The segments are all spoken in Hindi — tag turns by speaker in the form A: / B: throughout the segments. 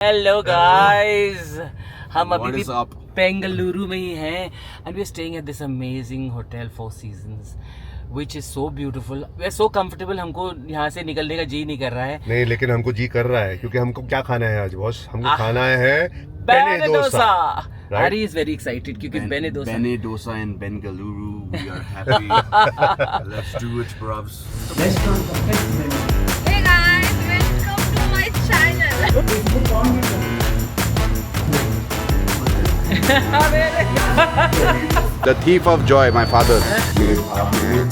A: हेलो गाइस, हम अभी भी बेंगलुरु में ही हैं and we are staying at this amazing hotel Four Seasons which is so beautiful. We are so comfortable, हमको यहाँ से निकलने का जी नहीं कर रहा है।
B: नहीं, लेकिन हमको जी कर रहा है क्योंकि हमको क्या खाना है आज बॉस? हमको खाना है
A: बेने dosa.
B: Right?
A: Hari is very excited क्योंकि बेने dosa.
C: Bene dosa in Bengaluru. We are happy. Let's do it, bros.
A: Restaurant का best menu.
D: Hey guys, welcome to my channel.
C: The thief of joy, my father.
B: मेरे भाव में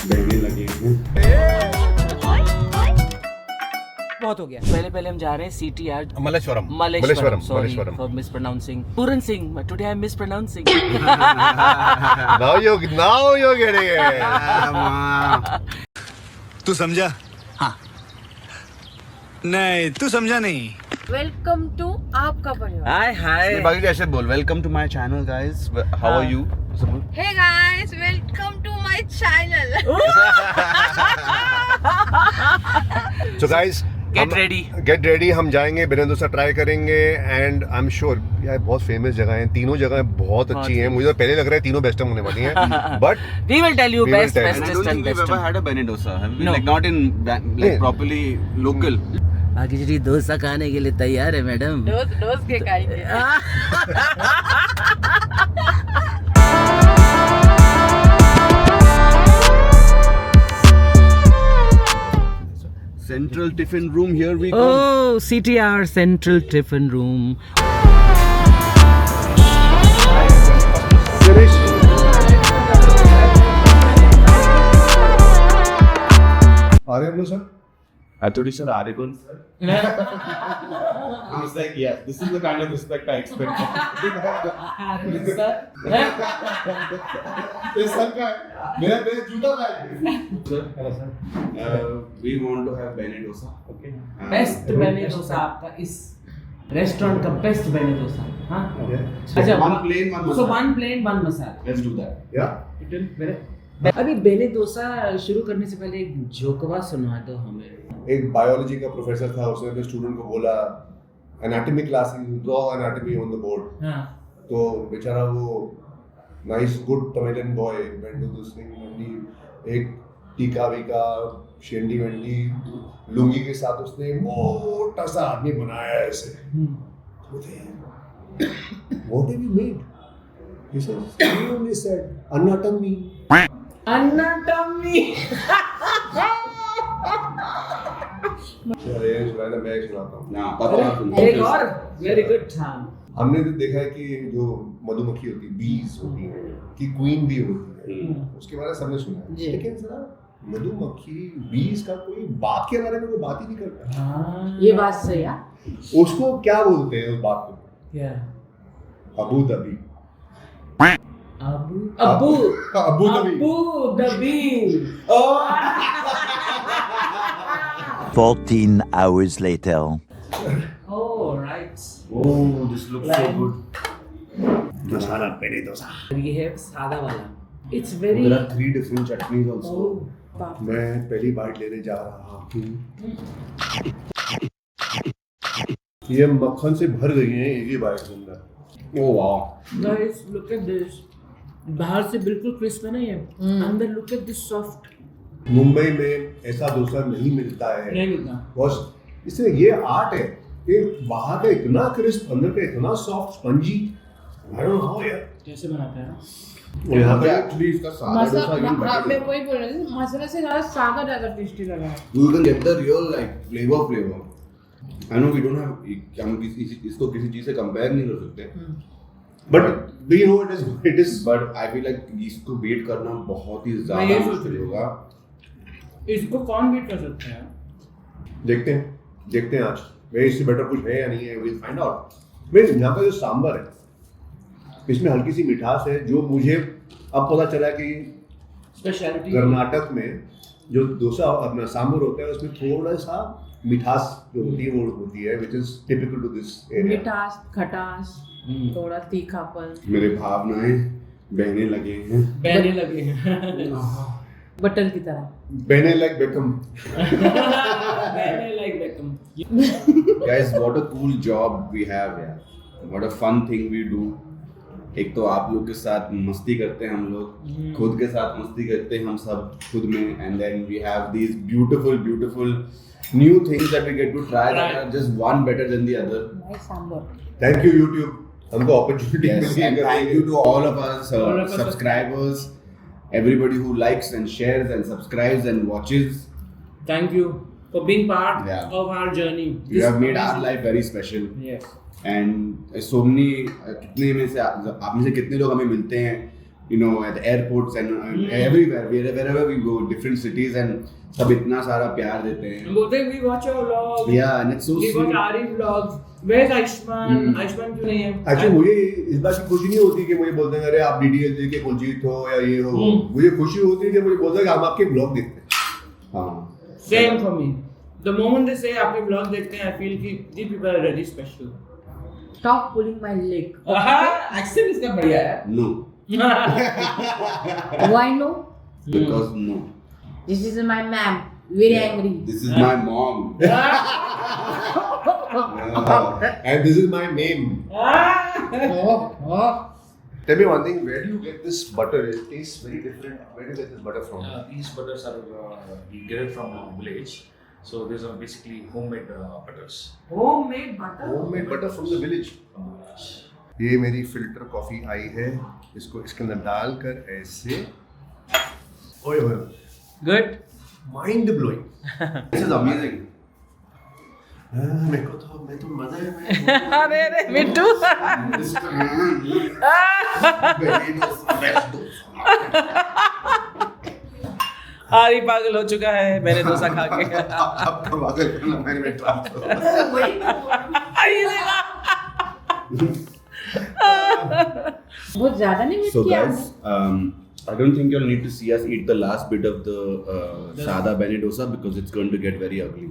B: बहने लगे हैं।
A: बहुत हो गया। पहले हम जा रहे हैं CTR
B: Malleswaram.
A: Sorry for mispronouncing. Puran Singh. Today I'm mispronouncing.
B: Now you're getting it.
E: तू समझा? हाँ। नहीं, तू समझा नहीं।
D: Welcome to आपका परिवार.
A: Hi.
C: बाकी ऐसे बोल. Welcome to my channel, guys. How are you?
D: Hey guys, welcome to my channel.
B: So guys,
A: Get ready.
B: हम जाएंगे, बेने डोसा ट्राई करेंगे एंड आई एम श्योर यार बहुत फेमस जगह हैं, तीनों जगह बहुत अच्छी हैं। मुझे तो पहले लग रहा है तीनों बेस्ट होने वाली हैं, but
A: We will tell you
B: We will
A: best,
B: tell you.
C: And I
A: bestest
C: don't
A: and
C: think we've
A: best.
C: ever had a Bene dosa. Have we?
A: No.
C: Like not in like properly local.
A: आगे जी डोसा खाने के लिए तैयार है मैडम।
D: डोस के खाएंगे.
C: Central tiffin room. Here we come.
A: Oh, CTR Central Tiffin Room.
B: Aryan sir,
F: I thought you said Aragon, sir. I was like, yeah, this is the kind of respect I expect.
B: मेरा जूता का
F: Sir, we want to have Bene dosa. Okay.
A: Best बेने डोसा आपका इस रेस्टोरेंट का बेस्ट बेने डोसा। हाँ अच्छा,
C: One plain, one
A: so
C: masala.
A: one plain one masala.
F: Let's do that.
B: या
A: अभी बेने डोसा शुरू करने से पहले एक जोकवा सुना दो हमें।
B: एक बायोलॉजी का प्रोफेसर था, उसने अपने स्टूडेंट को बोला anatomy class draw anatomy on the board.
A: हाँ
B: तो बेचारा वो nice good Tamilian boy went to this thing, एक टीका वीका शेंडी वेंडी लुंगी के साथ उसने मोटा सा आदमी बनाया है ऐसे। What have you made? He says, you only said anatomy.
A: Anatomy.
B: अरे सुना मैं सुनाता हूँ।
C: Nah, Papa.
A: एक और वेरी गुड था।
B: हमने तो देखा है कि जो मधुमक्खी होती है, बीज होती है, कि क्वीन भी होती है, उसके बारे में सबने सुना है।
A: जी।
B: लेकिन जरा मधुमक्खी बीज का कोई बात के बारे में कोई बात ही नहीं करता।
D: ये बात सही है.
B: उसको क्या बोलते हैं उस बात को?
A: क्या?
B: Abu Dhabi.
A: Abu Dhabi.
G: 14 hours later.
A: Oh right.
C: Oh, this looks so good.
B: मसाला बेने डोसा।
A: ये है सादा वाला। It's very.
C: There are 3 different chutneys also.
B: मैं पहली बाइट लेने जा रहा हूँ। ये मक्खन से भर गई हैं एक ही बाइट के अंदर।
C: Oh wow.
A: Guys, look at this. बाहर से बिल्कुल क्रिस्प है ना ये, अंदर look at this soft.
B: Mumbai में ऐसा डोसा नहीं मिलता है
A: नहीं मिलता।
B: बॉस, इसलिए ये आर्ट है कि बाहर का इतना क्रिस्प, अंदर का इतना soft spongy. I don't know यार
A: कैसे बनाते हैं?
B: यहाँ पे
C: Actually, इसका सादा डोसा again better.
D: मैं वही बोल रही थी, मसाले से ज़्यादा सागा ज़्यादा टेस्टी लगा है.
C: You can get the real like flavor. I know we don't have हम इसको किसी चीज से कंपेयर नहीं कर सकते.
B: But we know it is
C: But I feel like इसको बीट करना बहुत ही
A: मैं
C: ज्यादा
A: ये सोच
C: मुश्किल
A: रही हूँ।
C: होगा.
A: इसको कौन बीट कर सकते हैं?
B: देखते हैं आज भाई इससे बेटर कुछ है या नहीं है, विल फाइंड आउट। मेरे यहाँ का जो सांबर है इसमें हल्की सी मिठास है, जो मुझे अब पता चला कि
A: स्पेशलिटी
B: कर्नाटक में जो डोसा अपना सांबर होता है उसमें थोड़ा सा मिठास जो होती है वो होती है, which is typical to this area.
D: मिठास, खटास, थोड़ा तीखापन.
C: मेरे भावनाएं बहने लगे हैं.
G: बटर की तरह.
B: बेने like become.
A: like Beckham.
C: Guys, what a cool job we have यार. What a fun thing we do. एक तो आप लोग के साथ मस्ती करते हैं हम लोग, खुद के साथ मस्ती करते हैं हम सब खुद में, and then we have these beautiful new things that we get to try that are just one better than the other.
G: Nice sambar.
B: Thank you YouTube. हमको opportunity
C: Yes,
B: मिली है
C: and
B: करने
C: thank
B: की.
C: you to all of us subscribers, everybody who likes and shares and subscribes and watches.
A: Thank you for being part
C: Yeah.
A: of our journey.
C: You have made our life very special.
A: Yes.
C: And so many कितने में से आप में से कितने लोग हमें मिलते हैं, you know, at the airports and everywhere, wherever we go, different cities, and सब इतना सारा प्यार देते हैं.
A: बोलते हैं we watch your vlogs.
C: Yeah, and it's so
A: We watch
C: sweet.
A: Ari vlogs. Where's Aishman? Aishman क्यों नहीं है?
B: Actually मुझे इस बात की खुशी नहीं होती कि मुझे बोलते हैं अरे आप DDL के कुलजीत हो या ये हो. मुझे खुशी होती है कि मुझे बोलते हैं कि हम आपके ब्लॉग देखते हैं.
C: हाँ.
A: Same for me. The moment they say आपके vlog देखते हैं, I feel कि these people are really special.
G: Stop pulling my leg.
A: Accent इसका बढ़िया है.
C: No.
G: Why no?
C: Because no.
G: This is my ma'am. Very angry.
C: This is my mom.
B: And this is my name. Tell me one thing. Where do you get this butter? It tastes very different. Where do you get this butter from?
H: These butters are we get it from a village. So these are basically homemade butters.
A: Homemade butter.
B: Homemade butter from the village. ये मेरी फिल्टर कॉफी आई है. इसको इसके अंदर डालकर ऐसे. ओए ओए.
A: Good.
B: Mind blowing.
C: This is amazing.
B: मैं तो मजा है.
A: अरे मिट्टू. आरी पागल हो चुका है मैंने डोसा खा के.
B: आपका पागल करना मैंने में ट्रांसफर.
G: बहुत ज़्यादा नहीं मिट
C: So
G: किया.
C: guys, I don't think you'll need to see us eat the last bit of the Sada Bene dosa because it's going to get very ugly.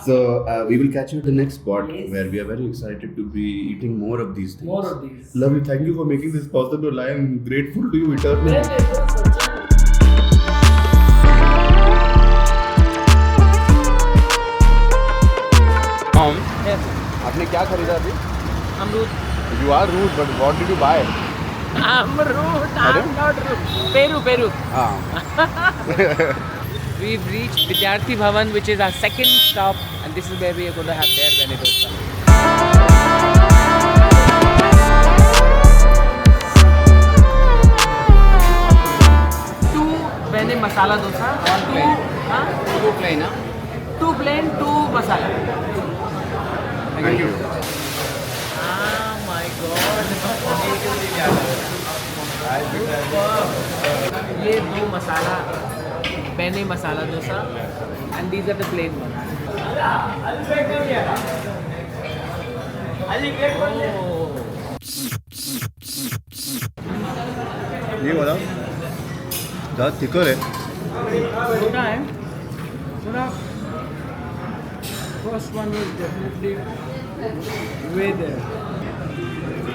C: So we will catch you at the next spot where we are very excited to be eating more of these things.
A: More of these.
C: Love you. Thank you for making this possible. I am grateful to you eternally.
F: आपने क्या खरीदा अभी?
A: अमरूद.
F: You are rude, but what did you buy?
A: अमरूद. I'm not rude. Peru.
F: हाँ.
A: We've reached Vidyarthi Bhavan, which is our second stop, and this is where we are going to have their Bene dosa. 2 Bene masala dosa or plain? Huh? 2 plain, huh? 2 plain, 2 masala.
B: Thank you.
A: Oh my God! ये 2 मसाला Bene masala dosa, and these are the plain ones.
B: ये बताओ. ज़्यादा थिकर है.
A: छोटा है थोड़ा. First one was definitely way there.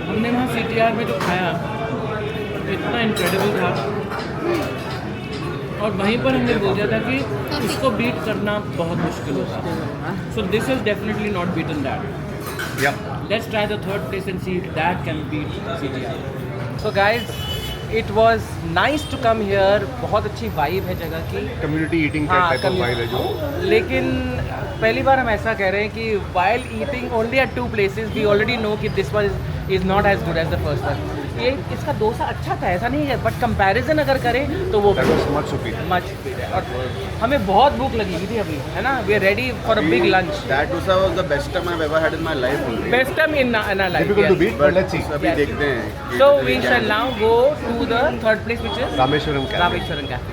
A: हमने वहाँ CTR में जो खाया इतना इनक्रेडिबल था, और वहीं पर हमने बोल दिया था कि इसको बीट करना बहुत मुश्किल होगा. So this has definitely not beaten that.
B: Yeah.
A: Let's try the third place and see if that can beat CTR. So guys, it was nice to come here. बहुत अच्छी वाइब है जगह की.
B: Community eating का
A: हाँ,
B: type of vibe है जो.
A: लेकिन पहली बार हम ऐसा कह रहे हैं कि while eating only at 2 places, we already know कि this one is not as good as the first one. ये इसका डोसा अच्छा था, ऐसा नहीं है, बट कंपैरिजन अगर करें तो वो
B: Much superior.
A: Much superior. और हमें बहुत भूख लगी हुई थी अभी, है ना? We are ready for a big lunch.
C: That dosa was the best time I've ever had in my life. Only.
A: Best time in our life.
B: Difficult to
A: yes.
B: beat, but let's see.
C: अभी देखते हैं.
A: So we shall now go to the third place, which is
B: Rameshwaram Cafe.
A: Rameshwaram Cafe.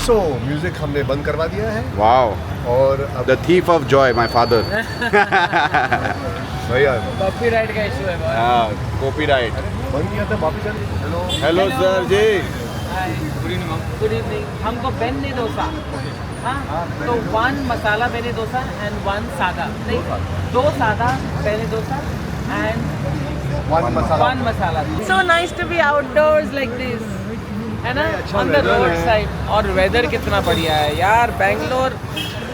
B: So music हमने बंद करवा दिया है.
C: Wow.
B: और अब
C: The thief of joy, my father.
B: भैया
A: कॉपीराइट का इशू है बहुत.
C: Copyright.
B: बंद किया था वापस. Hello.
C: Hello, sir. Ji.
A: Good evening. हमको बेन्ने डोसा. हाँ, तो 1 मसाला बेने डोसा and 1 सादा. नहीं, 2 सादा बेने dosa and 1 masala. So nice to be outdoors like this. है ना? On the road side. और वेदर कितना बढ़िया है यार.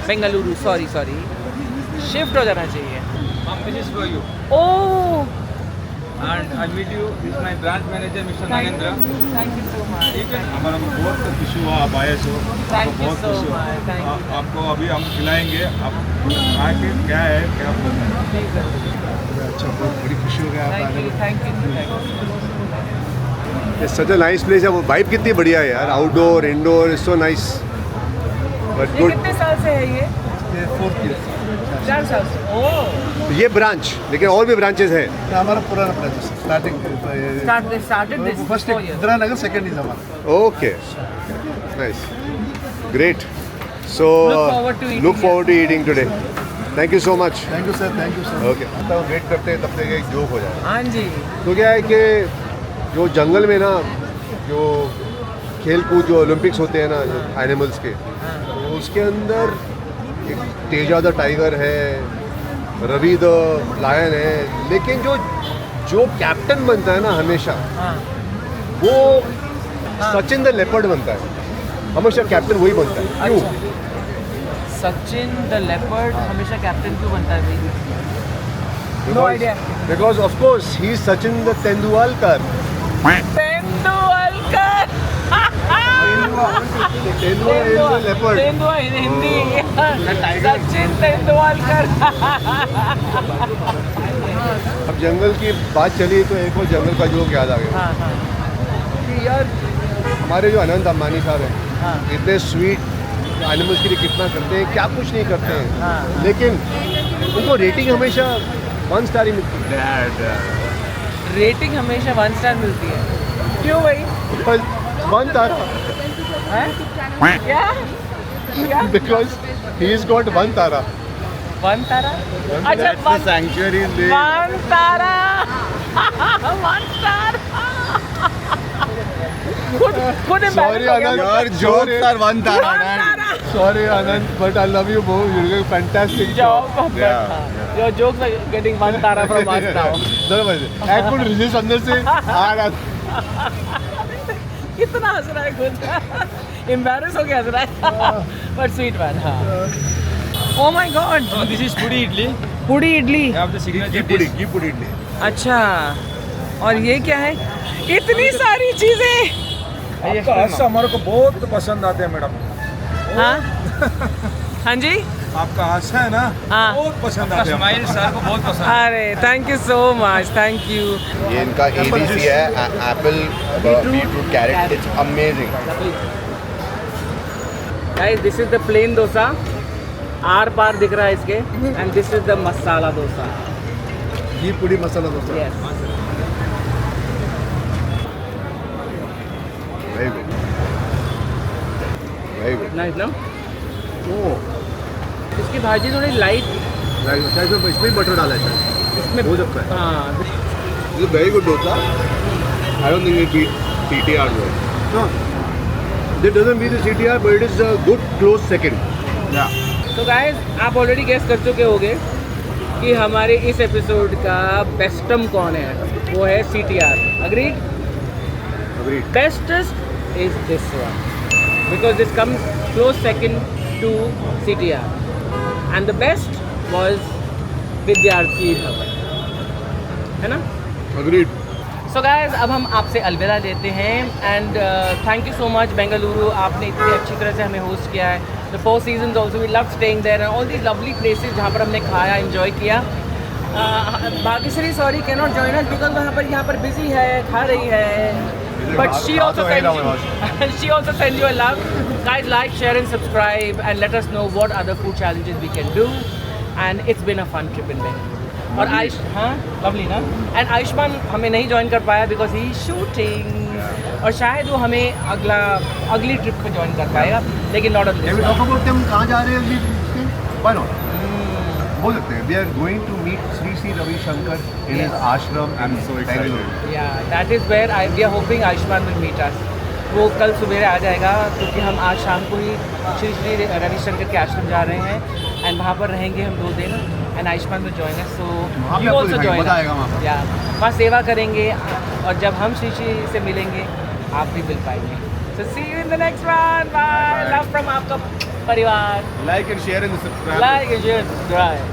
A: बेंगलुरु सॉरी शिफ्ट हो जाना चाहिए.
I: This is for you.
A: Oh,
I: And I'll meet you. This is my branch manager, Mr. Nagendra.
A: Thank you so much.
F: हमारा बहुत खुशी हुआ आप आए सो.
A: Thank you
F: बहुत
A: so
F: खुशी हुआ.
A: much. Thank you.
F: आपको अभी हम खिलाएंगे. आप आके क्या है क्या बोलना है.
A: ठीक है.
B: अच्छा, बहुत बड़ी खुशी हो गई आप आने में.
A: Thank you.
B: Such a nice place है. वो वाइब कितनी बढ़िया है यार. Outdoor indoor is so nice. But
A: ये
B: गुड.
A: कितने साल से है ये? 4 साल से. ओह,
B: ये ब्रांच, लेकिन और भी ब्रांचेस हैं.
J: हमारा पुराना ब्रांच है starting
A: started this
J: first
A: 4 years.
J: Indira Nagar, second is हमारा.
B: Okay, nice, great. So
A: Look forward to eating
B: look forward to eating today. Thank you so much.
J: Thank you sir, thank you sir.
B: Okay, तो वेट करते हैं तब तक एक जोक हो जाए.
A: हाँ जी.
B: तो क्या है कि जो जंगल में ना जो खेल कूद जो ओलंपिक्स होते हैं ना जो एनिमल्स के, तो उसके अंदर एक तेजा द टाइगर है, रवि द लायन है, लेकिन जो कैप्टन बनता है ना हमेशा,
A: हाँ.
B: वो सचिन द लेपर्ड बनता है. हमेशा कैप्टन वही बनता है. क्यों?
A: सचिन द लेपर्ड हमेशा कैप्टन क्यों बनता है भाई? No idea.
B: Because of course he is Sachin the Tendulkar.
A: Tendulkar.
B: Leopard.
A: तेंदुआ हिंदी. सचिन तेंदुलकर.
B: अब जंगल की बात चली तो एक और जंगल का जोक याद आ गया
A: हाँ हाँ
B: कि यार हमारे जो अनंत अंबानी साहब हैं,
A: हाँ.
B: इतने स्वीट एनिमल्स के लिए कितना करते हैं, क्या कुछ नहीं करते हैं,
A: हाँ.
B: लेकिन उनको रेटिंग हमेशा 1 स्टार ही मिलती है.
A: रेटिंग हमेशा 1 स्टार मिलती है. क्यों भाई?
B: 1 तारा.
A: क्या?
B: बिकॉज ही इज गॉट 1 तारा.
A: 1 तारा. अच्छा, 1
B: सैंक्चुअरी.
A: 1 तारा. 1 स्टार. खुद
B: sorry Anand,
C: Your jokes are 1 तारा.
B: Sorry Anand, but I love you बहुत. You doing fantastic
A: job. Your jokes are getting 1 तारा from us now.
B: I could resist अंदर से आ रहा.
A: कितना हंस रहा है खुद. Embarrass हो के हंस रहा है. But sweet man. हाँ. Oh my God.
I: So this is puri idli.
A: Puri idli.
I: We have the signature dish.
A: अच्छा, और ये क्या है? इतनी सारी चीजें.
F: आपका हास्य हमारे को बहुत पसंद आते हैं मैडम.
A: हाँ हाँ जी.
F: आपका हास्य है ना
A: हाँ.
F: बहुत पसंद
I: आपका
F: आते हैं.
I: स्माइल सर को बहुत पसंद है.
A: अरे thank you so much. Thank you.
B: ये इनका ABC है, apple beetroot carrot. It's amazing.
A: Guys, this is the plain dosa. आर पार दिख रहा है इसके. And this is the masala dosa.
J: Ghee puri masala dosa.
A: Yes.
B: Very good, very good.
A: Nice ना.
B: ओह,
A: इसकी भाजी थोड़ी लाइट.
B: इसमें बटर डाला है.
A: इसमें
B: हो सकता है.
A: हाँ.
B: It's a very good dosa. I don't think it beat CTR though. No, it doesn't beat the CTR, but it is a good close second.
F: Yeah.
A: तो गाइस, आप ऑलरेडी गेस कर चुके होंगे कि हमारे इस एपिसोड का बेस्टम कौन है. वो है CTR. Agreed.
B: Agreed.
A: Bestest is this one because this comes close second to CTR, and the best was Vidyarthi Bhavan. है ना?
B: Agreed.
A: सो गाइस, अब हम आपसे अलविदा देते हैं. And thank you so much Bengaluru. आपने इतनी अच्छी तरह से हमें होस्ट किया है. The 4 Seasons also we love staying there and all these lovely places जहाँ पर हमने खाया, एंजॉय किया. Bhagyashree sorry can not join us because यहाँ पर बिजी है, खा रही है. But she also sends you a love. Guys, like, share and subscribe and let us know what other food challenges we can do. And it's been a fun trip in Bangalore. और आयुष, हाँ लवली ना. एंड आयुष्मान हमें नहीं ज्वाइन कर पाया बिकॉज ही शूटिंग. और शायद वो हमें अगली ट्रिप पे ज्वाइन कर पाएगा, लेकिन नॉट ऑन दिस.
J: हम कहाँ जा रहे हैं अगली ट्रिप? Why not? बोल सकते हैं. We are going to meet Sri Ravi Shankar in his ashram. I'm so excited.
A: Yeah, that is where we are hoping Ayushman will meet us. वो कल सवेरे आ जाएगा, क्योंकि हम आज शाम को ही श्री श्री रविशंकर के आश्रम जा रहे हैं एंड वहाँ पर रहेंगे हम 2 दिन and Ayushman will join us, so you also join us. या वहाँ सेवा करेंगे और जब हम श्री श्री से मिलेंगे आप भी मिल पाएंगे। So see you in the next one, bye, love from आपका परिवार।
F: Like and share and subscribe.
A: Like and share, subscribe.